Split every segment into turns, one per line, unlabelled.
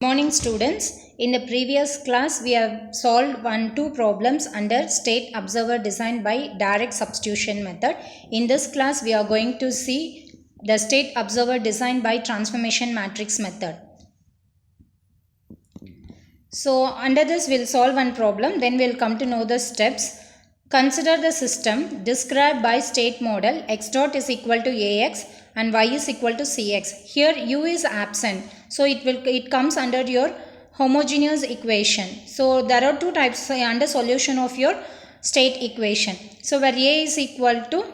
Morning students. In the previous class we have solved two problems under state observer design by direct substitution method. In this class we are going to see the state observer design by transformation matrix method. So under this we'll solve one problem, then we'll come to know the steps. Consider the system described by state model x dot is equal to ax and y is equal to cx. Here u is absent, so it comes under your homogeneous equation. So there are two types under solution of your state equation. So where a is equal to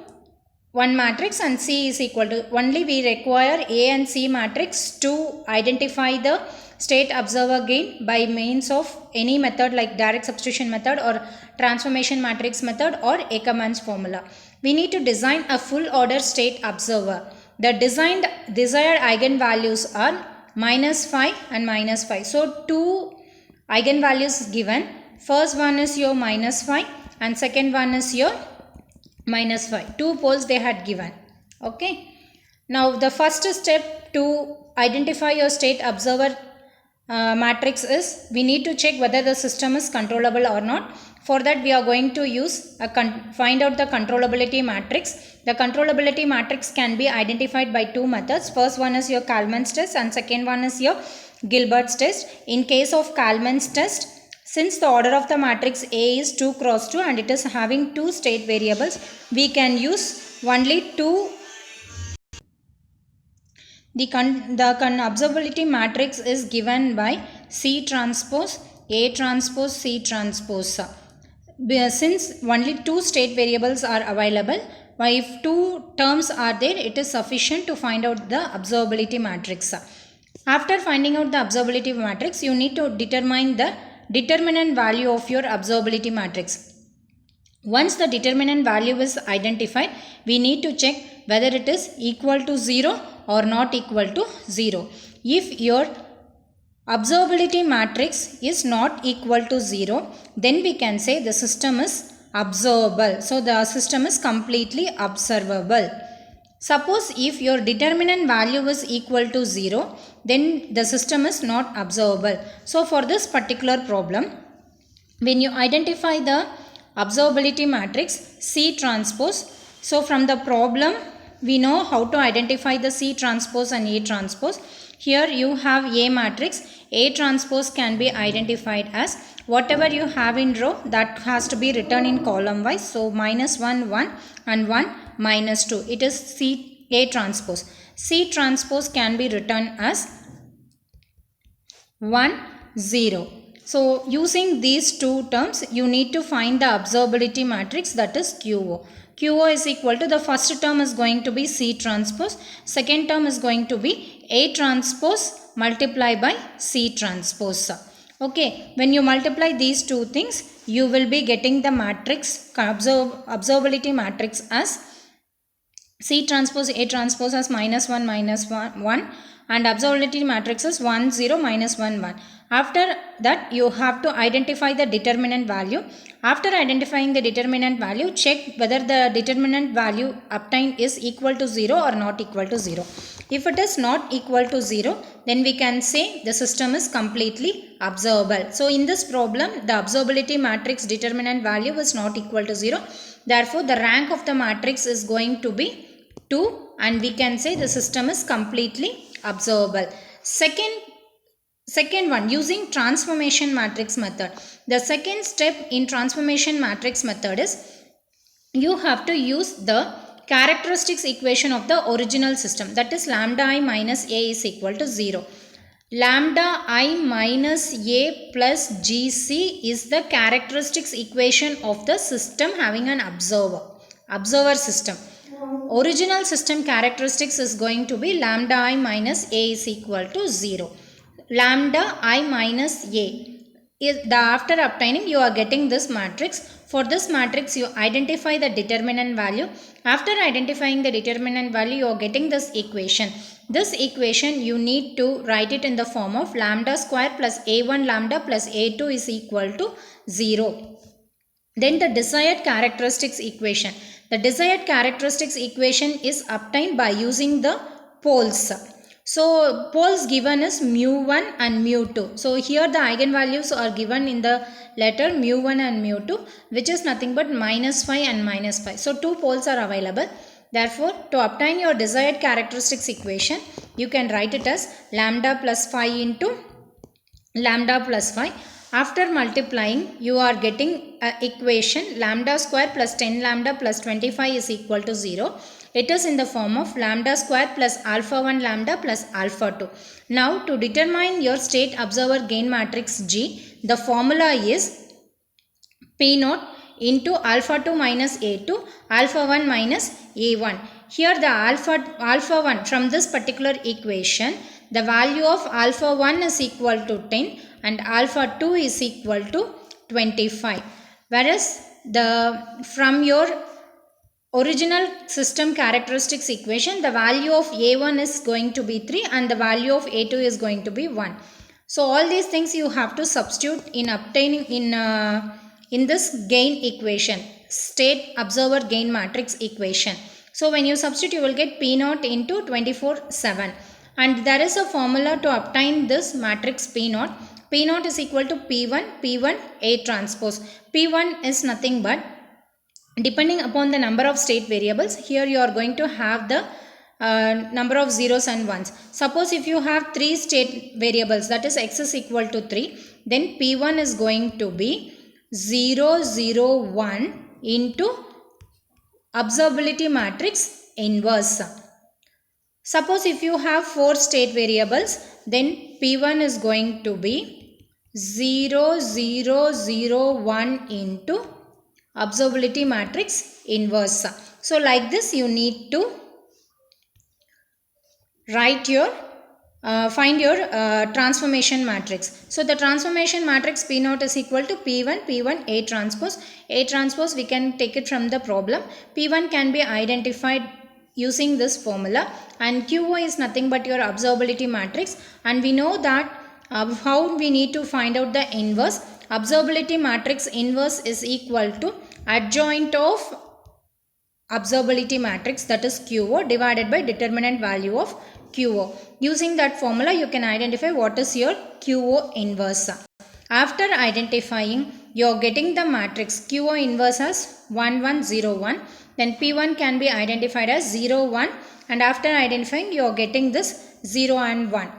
one matrix and c is equal to, only we require a and c matrix to identify the state observer gain by means of any method like direct substitution method or transformation matrix method or Ackermann's formula. We need to design a full order state observer. The desired eigenvalues are -5 and -5. So two eigenvalues given. First one is your -5 and second one is your -5. Two poles they had given. Okay. Now the first step to identify your state observer matrix is we need to check whether the system is controllable or not. For that we are going to use find out the controllability matrix. The controllability matrix can be identified by two methods. First one is your Kalman's test and second one is your Gilbert's test. In case of Kalman's test, since the order of the matrix A is 2 cross 2 and it is having two state variables, we can use only two. The observability matrix is given by C transpose, A transpose, C transpose. Since only two state variables are available, if two terms are there, it is sufficient to find out the observability matrix. After finding out the observability matrix, you need to determine the determinant value of your observability matrix. Once the determinant value is identified, we need to check whether it is equal to 0 or not equal to 0. If your observability matrix is not equal to 0, then we can say the system is observable. So the system is completely observable. Suppose if your determinant value is equal to 0, then the system is not observable. So for this particular problem, when you identify the observability matrix C transpose, so from the problem we know how to identify the C transpose and A transpose. Here you have A matrix. A transpose can be identified as whatever you have in row that has to be written in column wise. So -1, 1 and 1, -2. It is C A transpose. C transpose can be written as 1, 0. So using these two terms, you need to find the observability matrix, that is QO. QO is equal to, the first term is going to be C transpose, second term is going to be A transpose multiplied by C transpose. Okay, when you multiply these two things, you will be getting the matrix, observability matrix as C transpose A transpose as -1, -1 and observability matrix is 1, 0, -1, 1. After that you have to identify the determinant value. After identifying the determinant value, check whether the determinant value obtained is equal to 0 or not equal to 0. If it is not equal to 0, then we can say the system is completely observable. So in this problem, the observability matrix determinant value is not equal to 0. Therefore, the rank of the matrix is going to be 2 and we can say the system is completely observable. Second one, using transformation matrix method. The second step in transformation matrix method is you have to use the characteristics equation of the original system, that is lambda I minus A is equal to 0. Lambda I minus A plus GC is the characteristics equation of the system having an observer system. Original system characteristics is going to be lambda I minus A is equal to 0. Lambda I minus A is after obtaining, you are getting this matrix. For this matrix, you identify the determinant value. After identifying the determinant value, you are getting this equation. This equation you need to write it in the form of lambda square plus A1 lambda plus A2 is equal to 0. Then the desired characteristics equation. The desired characteristics equation is obtained by using the poles. So poles given is mu1 and mu2. So here the eigenvalues are given in the letter mu1 and mu2, which is nothing but -5 and -5. So two poles are available. Therefore, to obtain your desired characteristics equation, you can write it as lambda plus 5 into lambda plus 5. After multiplying, you are getting an equation lambda square plus 10 lambda plus 25 is equal to 0. It is in the form of lambda square plus alpha 1 lambda plus alpha 2. Now, to determine your state observer gain matrix G, the formula is P naught into alpha 2 minus A2, alpha 1 minus A1. Here the alpha 1 from this particular equation, the value of alpha 1 is equal to 10 and alpha 2 is equal to 25. Whereas from your original system characteristics equation, the value of A1 is going to be 3 and the value of A2 is going to be 1. So all these things you have to substitute in obtaining in this gain equation, state observer gain matrix equation. So when you substitute, you will get P naught into 24/7. And there is a formula to obtain this matrix P naught. P naught is equal to P1 A transpose. P1 is nothing but, depending upon the number of state variables, here you are going to have the number of zeros and ones. Suppose if you have 3 state variables, that is x is equal to 3, then P1 is going to be 0, 0, 1 into observability matrix inverse. Suppose if you have 4 state variables, then P1 is going to be 0, 0, 0, 1 into observability matrix inverse. So like this you need to write your find your transformation matrix. So the transformation matrix P naught is equal to P1 A transpose. A transpose we can take it from the problem. P1 can be identified using this formula, and QO is nothing but your observability matrix, and we know that how we need to find out the inverse. Observability matrix inverse is equal to adjoint of observability matrix, that is QO, divided by determinant value of QO. Using that formula you can identify what is your QO inverse. After identifying, you are getting the matrix QO inverse as 1 1 0 1. Then P1 can be identified as 0 1, and after identifying you are getting this 0 and 1.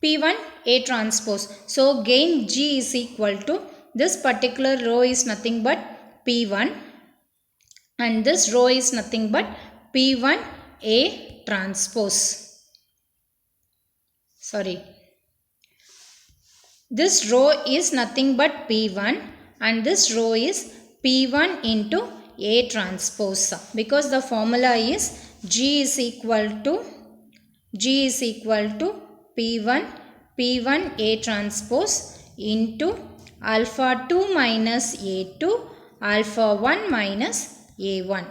P1 A transpose. So gain G is equal to, this particular row is nothing but P1 and this row is nothing but P1 A transpose. This row is nothing but P1 and this row is P1 into A transpose, because the formula is G is equal to P1 A transpose into alpha 2 minus A2 alpha 1 minus A1.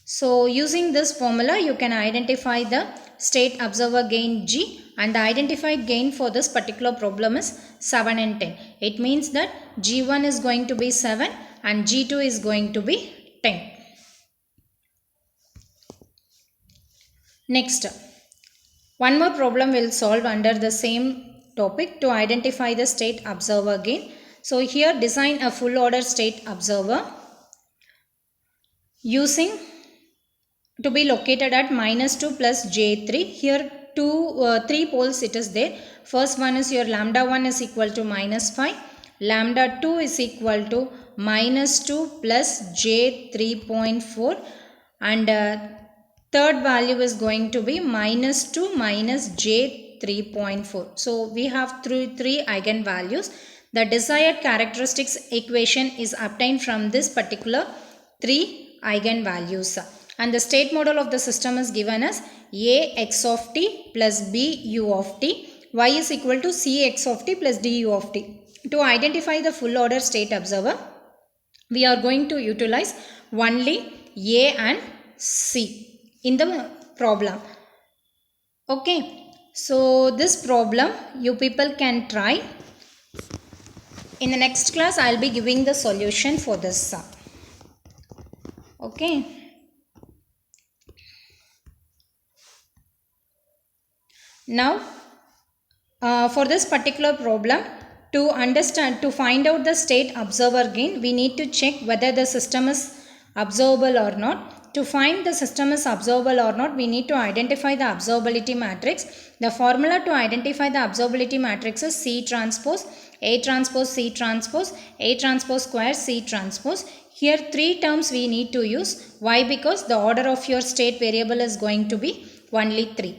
So using this formula you can identify the state observer gain G, and the identified gain for this particular problem is 7 and 10. It means that G1 is going to be 7 and G2 is going to be 10. Next, one more problem we'll solve under the same topic to identify the state observer gain. So here design a full order state observer using to be located at -2 plus J3. Here 3 poles it is there. First one is your lambda 1 is equal to -5, lambda 2 is equal to -2 plus J3.4, and third value is going to be -2 minus J3.4. So we have three eigenvalues. The desired characteristics equation is obtained from this particular 3 eigenvalues. And the state model of the system is given as A x of t plus B u of t, y is equal to C x of t plus D u of t. To identify the full order state observer, we are going to utilize only A and C in the problem. Okay, so this problem you people can try. In the next class, I will be giving the solution for this. Okay. Now, for this particular problem, to find out the state observer gain, we need to check whether the system is observable or not. To find the system is observable or not, we need to identify the observability matrix. The formula to identify the observability matrix is C transpose, A transpose, C transpose, A transpose square, C transpose. Here three terms we need to use. Why? Because the order of your state variable is going to be only 3.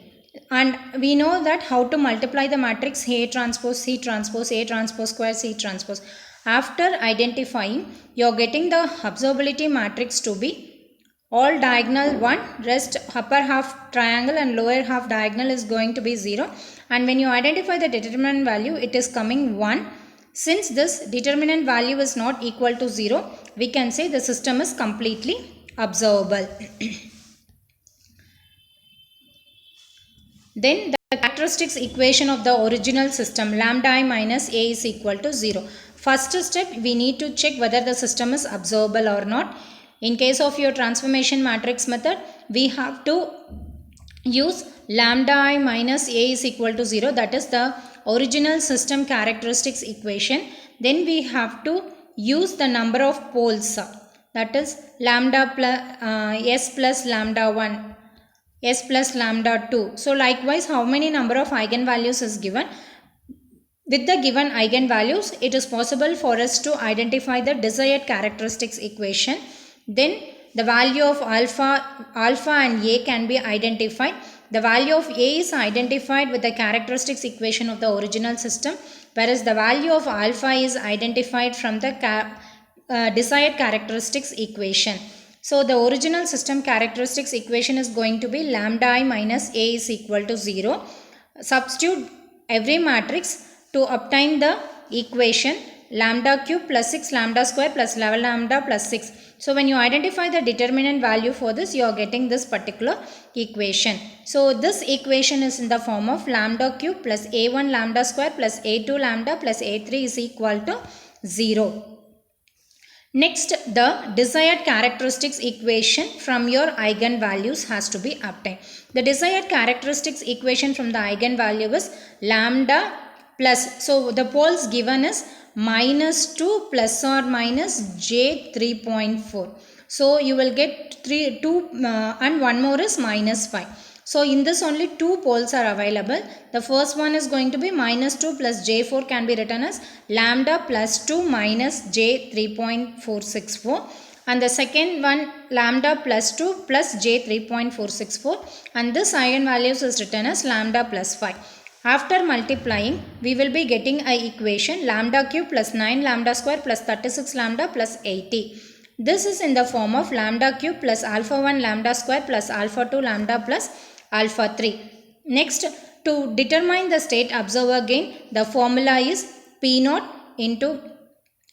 And we know that how to multiply the matrix A transpose, C transpose, A transpose square, C transpose. After identifying, you are getting the observability matrix to be all diagonal 1, rest upper half triangle and lower half diagonal is going to be 0. And when you identify the determinant value, it is coming 1. Since this determinant value is not equal to 0, we can say the system is completely observable. Then the characteristics equation of the original system, lambda I minus A is equal to 0. First step, we need to check whether the system is observable or not. In case of your transformation matrix method, we have to use lambda I minus A is equal to 0. That is the original system characteristics equation. Then we have to use the number of poles. That is lambda plus S plus lambda 1. S plus lambda 2. So likewise, how many number of eigenvalues is given? With the given eigenvalues, it is possible for us to identify the desired characteristics equation. Then the value of alpha and A can be identified. The value of A is identified with the characteristics equation of the original system, whereas the value of alpha is identified from the desired characteristics equation. So the original system characteristics equation is going to be lambda I minus A is equal to 0. Substitute every matrix to obtain the equation lambda cube plus 6 lambda square plus 11 lambda plus 6. So when you identify the determinant value for this, you are getting this particular equation. So this equation is in the form of lambda cube plus A1 lambda square plus A2 lambda plus A3 is equal to 0. Next, the desired characteristics equation from your eigenvalues has to be obtained. The desired characteristics equation from the eigenvalue is lambda plus, so the poles given is minus 2 plus or minus j 3.4. So you will get 2 and one more is minus 5. So in this only two poles are available. The first one is going to be minus 2 plus j4 can be written as lambda plus 2 minus j 3.464. And the second one lambda plus 2 plus j 3.464. And this eigenvalues is written as lambda plus 5. After multiplying, we will be getting a equation lambda cube plus 9 lambda square plus 36 lambda plus 80. This is in the form of lambda cube plus alpha 1 lambda square plus alpha 2 lambda plus alpha 3. Next, to determine the state observer gain, the formula is P naught into,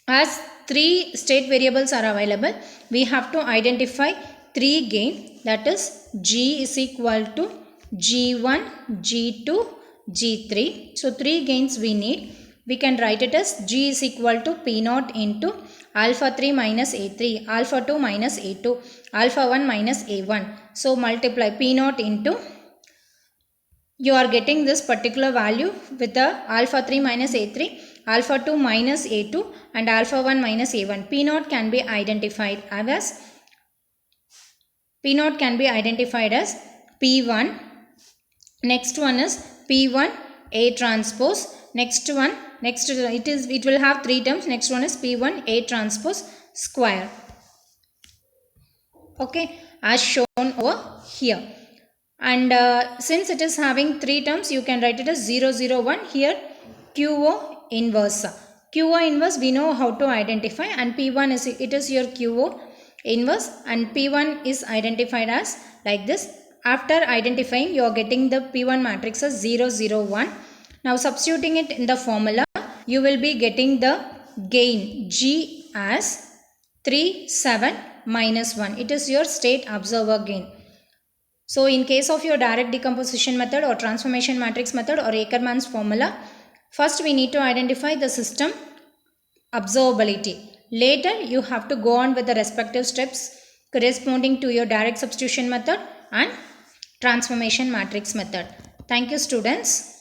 as 3 state variables are available, we have to identify 3 gain, that is G is equal to G1, G2, G3. So 3 gains we need. We can write it as G is equal to P naught into alpha 3 minus A3, alpha 2 minus A2, alpha 1 minus A1. So multiply P naught into, you are getting this particular value with the alpha 3 minus A3, alpha 2 minus A2 and alpha 1 minus A1. P naught can be identified as P1. Next one is P1 A transpose. It will have 3 terms. Next one is P1 A transpose square. Okay, as shown over here. And since it is having 3 terms, you can write it as 0, 0, 1. Here QO inverse. QO inverse we know how to identify, and P1 is your QO inverse, and P1 is identified as like this. After identifying, you are getting the P1 matrix as 0, 0, 1. Now substituting it in the formula, you will be getting the gain G as 3, 7, minus 1. It is your state observer gain. So in case of your direct decomposition method or transformation matrix method or Ackermann's formula, first we need to identify the system observability. Later you have to go on with the respective steps corresponding to your direct substitution method and transformation matrix method. Thank you, students.